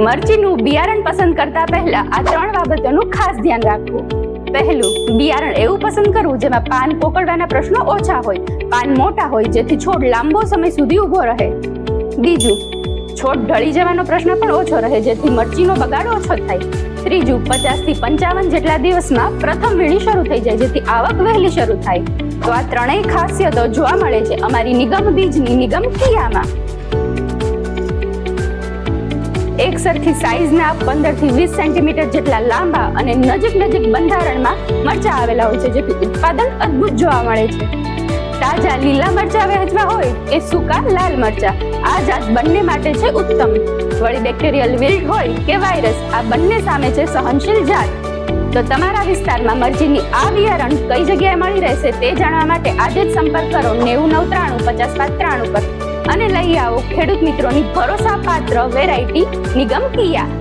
મરચીનું બિયારણ પસંદ કરતા પહેલા આ 3 બાબતોનું ખાસ ધ્યાન રાખવું. પહેલું, બિયારણ એવું પસંદ કરવું જેમાં પાન કોકળવાના પ્રશ્નો ઓછા હોય, પાન મોટા હોય જેથી છોડ લાંબો સમય સુધી ઊભો રહે. બીજું, છોડ ઢળી જવાનો પ્રશ્ન પણ ઓછો રહે જેથી મરચીનો બગાડ ઓછો થાય. ત્રીજું, 50 થી 55 જેટલા દિવસમાં પ્રથમ વીણી શરૂ થઈ જાય જેથી આવક વહેલી શરૂ થાય. તો આ ત્રણેય ખાસિયતો જોવા મળે છે અમારી નિગમ બીજની નિગમ કિયામાં. એક સરખી સાઈઝના 15 થી 20 સેન્ટીમીટર જેટલા લાંબા અને નજીક બંધારણમાં મરચા આવેલા હોય છે જેથી ઉત્પાદન અદ્ભુત જોવા મળે છે. તાજા લીલા મરચા વહેંચવા હોય કે સૂકા લાલ મરચા, આ જાત બંને માટે છે ઉત્તમ. વળી બેક્ટેરિયલ વિલ્ટ હોય કે વાયરસ, આ બંને સામે છે સહનશીલ જાત. તો તમારા વિસ્તારમાં મરચીની આ બિયારણ કઈ જગ્યાએ મળી રહેશે તે જાણવા માટે આજે જ સંપર્ક કરો 99935053 પર અને લઈ આવો ખેડૂત મિત્રોની ભરોસાપાત્ર વેરાયટી નિગમ કિયા.